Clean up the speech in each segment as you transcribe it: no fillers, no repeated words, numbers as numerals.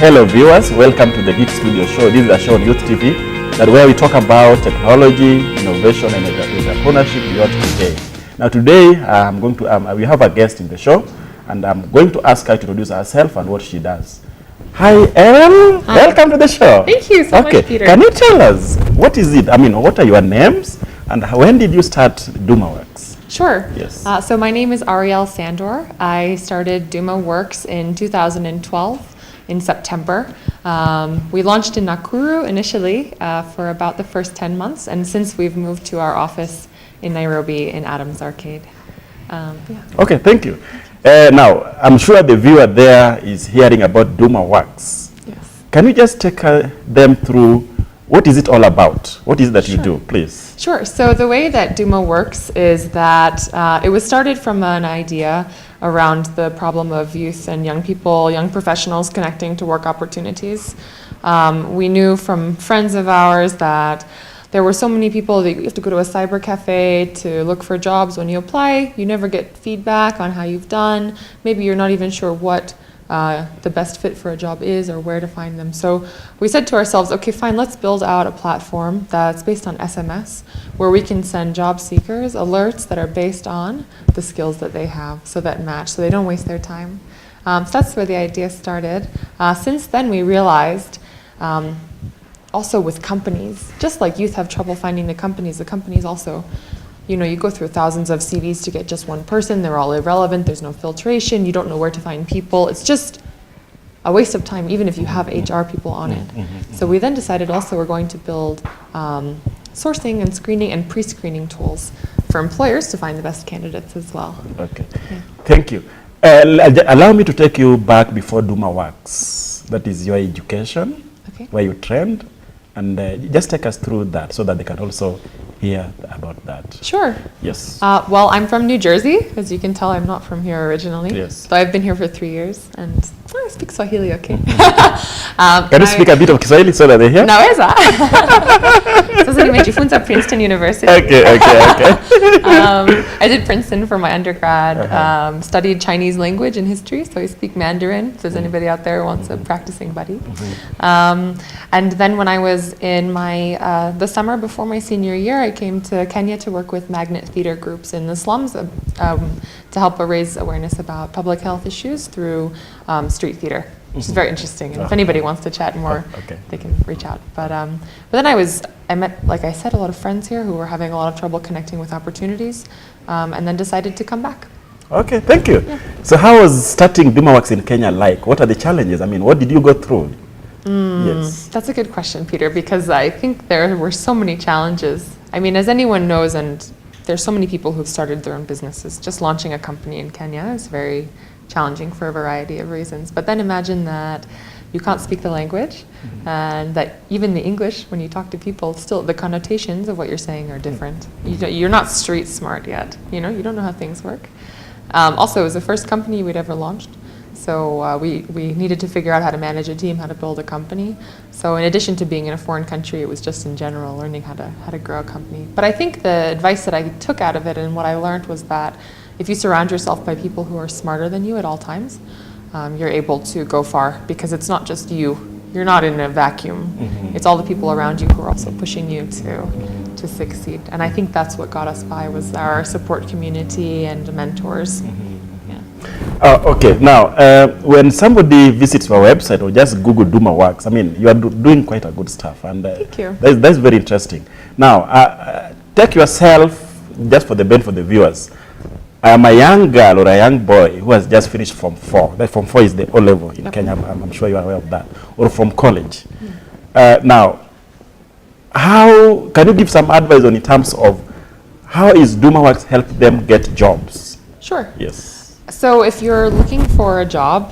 Hello viewers, welcome to the Geek Studio Show. This is a show on Youth TV where we talk about technology, innovation and entrepreneurship beyond today. Now today we have a guest in the show and I'm going to ask her to introduce herself and what she does. Hi Erin, welcome to the show. Thank you so much, Peter. Can you tell us, what is it? I mean, what are your names and when did you start DumaWorks? Sure. Yes. So my name is Ariel Sandor. I started DumaWorks in 2012 in September. We launched in Nakuru initially for about the first 10 months, and since we've moved to our office in Nairobi in Adams Arcade. Yeah. Okay, thank you. Now, I'm sure the viewer there is hearing about DumaWorks. Yes. Can you just take them through what is it all about? What is it that you do, please? Sure. So the way that Duma works is that it was started from an idea around the problem of youth and young people, young professionals connecting to work opportunities. We knew from friends of ours that there were so many people that you have to go to a cyber cafe to look for jobs. When you apply, you never get feedback on how you've done. Maybe you're not even sure what the best fit for a job is or where to find them. So we said to ourselves, okay, fine, let's build out a platform that's based on SMS where we can send job seekers alerts that are based on the skills that they have, so that match, so they don't waste their time. So that's where the idea started. Since then we realized also with companies, just like youth have trouble finding the companies also, you know, you go through thousands of CVs to get just one person. They're all irrelevant. There's no filtration. You don't know where to find people. It's just a waste of time, even if you have HR people on it. So we then decided also we're going to build sourcing and screening and pre-screening tools for employers to find the best candidates as well. Okay, yeah. Thank you. Allow me to take you back before DumaWorks. That is your education, Okay. where you trained, and just take us through that so that they can also hear about that. Sure. Yes. Well, I'm from New Jersey. As you can tell, I'm not from here originally. Yes. So I've been here for 3 years, and I speak Swahili, okay. Can you speak a bit of Kiswahili so that they hear? Naweza. Sasa nimejifunza Princeton University. Okay. I did Princeton for my undergrad, studied Chinese language and history, so I speak Mandarin, if there's anybody out there who wants a practicing buddy. And then when I was in my, the summer before my senior year, I came to Kenya to work with magnet theater groups in the slums to help raise awareness about public health issues through street theater, which is very interesting. And if anybody wants to chat more, they can reach out. But then I met, like I said, a lot of friends here who were having a lot of trouble connecting with opportunities, and then decided to come back. Okay, thank you. Yeah. So how was starting DumaWorks in Kenya like? What are the challenges? I mean, what did you go through? Yes. That's a good question, Peter, because I think there were so many challenges. I mean, as anyone knows, and there's so many people who've started their own businesses, just launching a company in Kenya is very challenging for a variety of reasons. But then imagine that you can't speak the language, and that even the English, when you talk to people, still the connotations of what you're saying are different. You're not street smart yet, you know, you don't know how things work. Also, it was the first company we'd ever launched. So we needed to figure out how to manage a team, how to build a company. So in addition to being in a foreign country, it was just in general learning how to grow a company. But I think the advice that I took out of it and what I learned was that if you surround yourself by people who are smarter than you at all times, you're able to go far, because it's not just you. You're not in a vacuum. It's all the people around you who are also pushing you to succeed. And I think that's what got us by, was our support community and mentors. Okay, now when somebody visits your website or just Google DumaWorks, I mean, you are doing quite a good stuff, and thank you. That's very interesting. Now, take yourself, just for the benefit of the viewers. I am a young girl or a young boy who has just finished Form 4. That Form 4 is the O-level in Kenya, I'm sure you are aware of that, or from college. Now, how can you give some advice in terms of how is DumaWorks help them get jobs? Sure. Yes. So if you're looking for a job,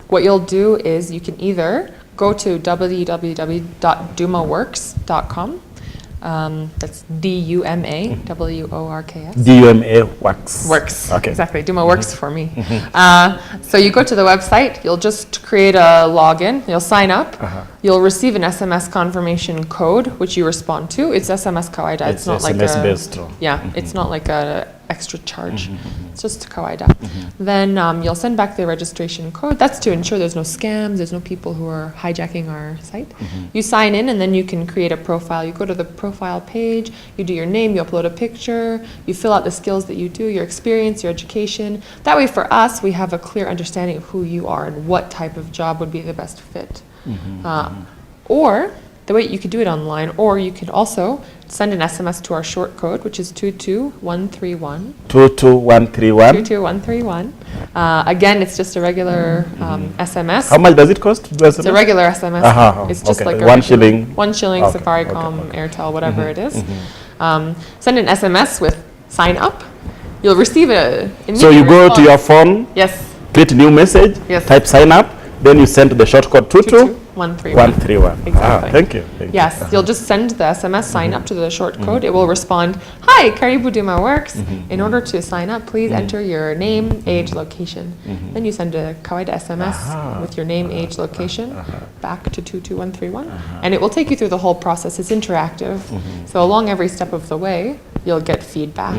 what you'll do is you can either go to www.dumaworks.com. That's DUMAWORKS. DUMA Works. Works. Okay. Exactly. Duma works for me. So you go to the website, you'll just create a login, you'll sign up, you'll receive an SMS confirmation code, which you respond to. It's SMS kawaida. It's not like SMS based. Yeah, it's not like a extra charge. It's just kawaida. Then you'll send back the registration code. That's to ensure there's no scams, there's no people who are hijacking our site. You sign in, and then you can create a profile. You go to the profile page, you do your name, you upload a picture, you fill out the skills that you do, your experience, your education. That way for us, we have a clear understanding of who you are and what type of job would be the best fit. Or the way you could do it online, or you could also send an SMS to our short code, which is 22131. 22131. 22131. Again, it's just a regular SMS. How much does it cost to do SMS? It's a regular SMS. It's just like a $1 shilling. $1 shilling, Okay, Safaricom, Airtel, whatever it is. Send an SMS with sign up. You'll receive a immediate So you go response. to your phone, Yes. create a new message, Yes. type sign up, then you send the short code 22131. Exactly. Thank you. Yes, you'll just send the SMS sign up to the short code. It will respond, "Hi, Karibu Duma Works. In order to sign up, please enter your name, age, location." Then you send a kawaida SMS with your name, age, location back to 22131, and it will take you through the whole process. It's interactive, so along every step of the way, you'll get feedback.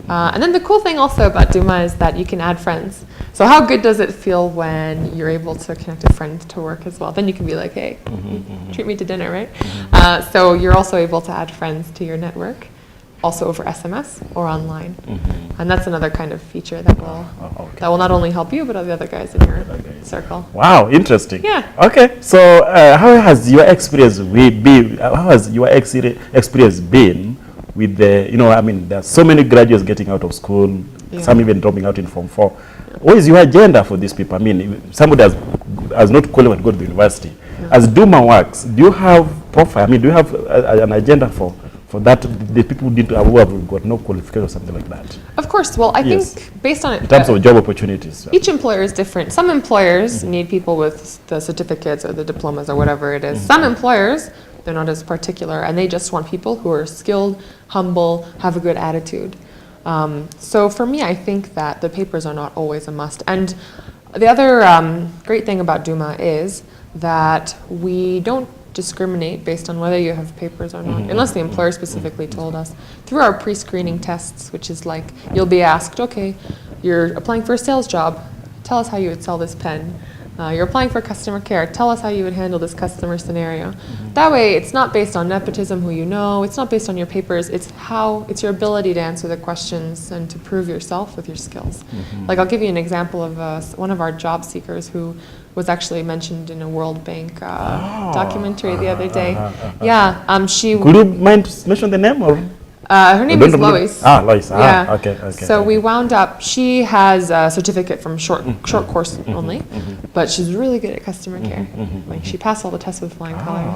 And then the cool thing also about Duma is that you can add friends. So how good does it feel when you're able to connect a friend to work as well? Then you can be like, hey, treat me to dinner, right? So you're also able to add friends to your network, also over SMS or online. And that's another kind of feature that will not only help you, but all the other guys in your circle. Wow, interesting. Yeah. Okay, so how has your experience been? How has your experience been with the, there's so many graduates getting out of school, some even dropping out in Form 4. What is your agenda for these people? I mean, somebody has not qualified to go to the university. As Duma Works, do you have profile? I mean, do you have an agenda for that, the people who have got no qualification or something like that? Of course. Well, I think based on it, in terms of job opportunities, each employer is different. Some employers need people with the certificates or the diplomas or whatever it is. Some employers, they're not as particular, and they just want people who are skilled, humble, have a good attitude. So for me, I think that the papers are not always a must. And the other great thing about Duma is that we don't discriminate based on whether you have papers or not, unless the employer specifically told us. Through our pre-screening tests, which is like, you'll be asked, okay, you're applying for a sales job, tell us how you would sell this pen. You're applying for customer care, tell us how you would handle this customer scenario. That way, it's not based on nepotism, who you know, it's not based on your papers, it's your ability to answer the questions and to prove yourself with your skills. Like, I'll give you an example of one of our job seekers who was actually mentioned in a World Bank documentary the other day. She... Could you mind to mention the name? Or? Her name is Lois. Lois. Yeah. Okay. So we wound up, she has a certificate from short course only, but she's really good at customer care. Like, she passed all the tests with flying colors.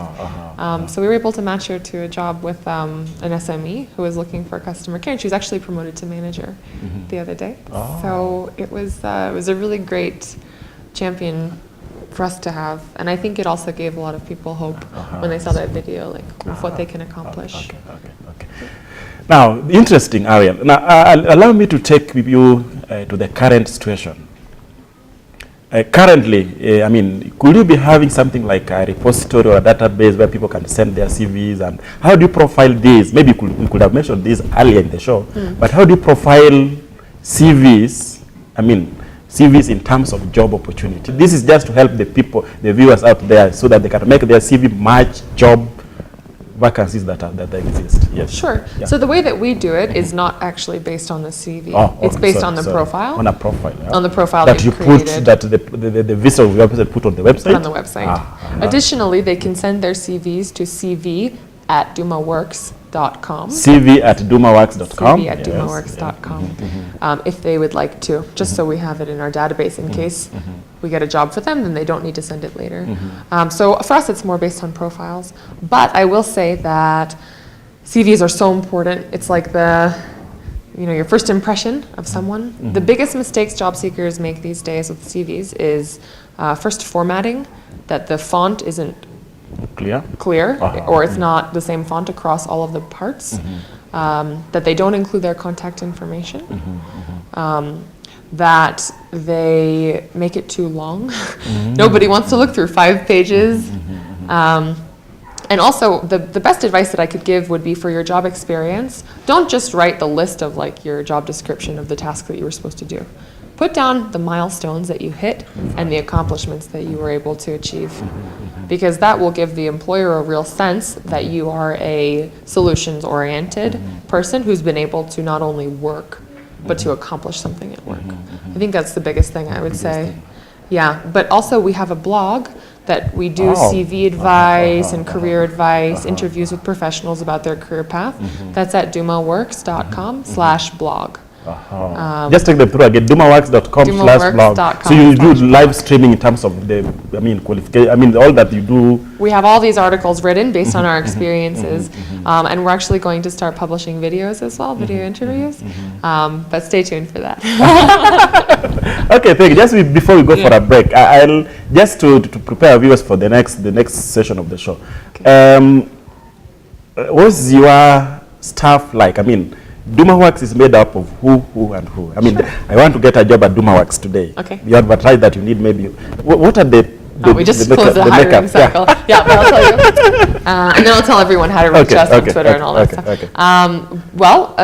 So we were able to match her to a job with an SME who was looking for customer care, and she was actually promoted to manager the other day. So it was a really great champion for us to have, and I think it also gave a lot of people hope when they saw that video, like of what they can accomplish. Okay. Now, interesting, Ariel. Now, allow me to take you to the current situation. Currently, could you be having something like a repository or a database where people can send their CVs, and how do you profile these? Maybe we could have mentioned this earlier in the show, but how do you profile CVs? CVs in terms of job opportunity. This is just to help the people, the viewers out there, so that they can make their CV match job vacancies that exist. Yes. Sure. Yeah. So the way that we do it is not actually based on the CV. It's based on the profile. On a profile. Yeah. On the profile that you created. Put, that the visitor will put on the website. Put on the website. Additionally, they can send their CVs to cv@dumaworks.com. cv@dumaworks.com. cv@dumaworks.com. If they would like to, just so we have it in our database in case we get a job for them, then they don't need to send it later. So for us, it's more based on profiles. But I will say that CVs are so important. It's like your first impression of someone. The biggest mistakes job seekers make these days with CVs is first formatting, that the font isn't clear, or it's not the same font across all of the parts, that they don't include their contact information, that they make it too long. Nobody wants to look through 5 pages. And also, the best advice that I could give would be for your job experience, don't just write the list of like your job description of the task that you were supposed to do. Put down the milestones that you hit and the accomplishments that you were able to achieve. Because that will give the employer a real sense that you are a solutions-oriented person who's been able to not only work, but to accomplish something at work. I think that's the biggest thing I would say. Yeah, but also we have a blog that we do CV advice and career advice, interviews with professionals about their career path. That's at dumaworks.com/blog. Just take them through again, dumaworks.com/blog. So you do live streaming in terms of the, qualification, all that you do. We have all these articles written based on our experiences, and we're actually going to start publishing videos as well, video interviews, but stay tuned for that. Okay, thank you. Just before we go for a break, I'll just to prepare our viewers for the next session of the show. Okay. What's your staff like? I mean, DumaWorks is made up of who, and who. I mean, I want to get a job at DumaWorks today. Okay. You advertise that you need maybe. What are the we just closed the hiring cycle. Yeah, but I'll tell you. And then I'll tell everyone how to reach us on Twitter and all that stuff. Okay.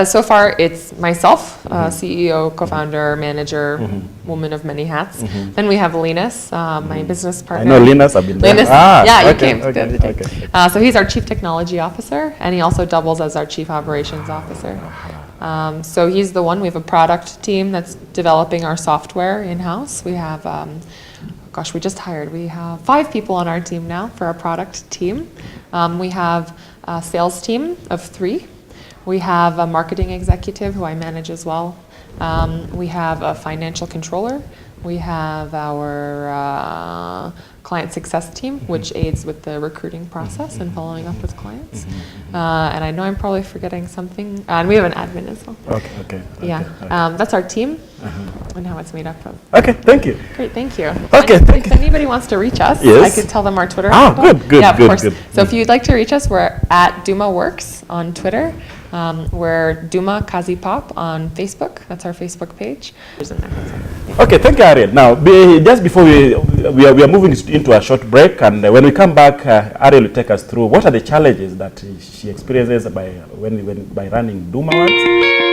So far it's myself, CEO, co-founder, manager, woman of many hats. Then we have Linus, my business partner. I know Linus. I've been there. Linus, you came the other day. So he's our Chief Technology Officer, and he also doubles as our Chief Operations Officer. So he's the one. We have a product team that's developing our software in-house. We have we just hired. We have 5 people on our team now for our product team. We have a sales team of 3. We have a marketing executive who I manage as well. We have a financial controller. We have our client success team, which aids with the recruiting process and following up with clients. And I know I'm probably forgetting something. And we have an admin as well. Okay. That's our team and how it's made up of. Okay, thank you. Great, thank you. Okay, if anybody wants to reach us, I could tell them our Twitter handle. Good. Yeah, of course. So if you'd like to reach us, we're at DumaWorks on Twitter. We're Duma Kazi Pop on Facebook. That's our Facebook page. Okay, thank you, Ariel. Now, just before we are moving into a short break, and when we come back, Ariel will take us through what are the challenges that she experiences by running DumaWorks.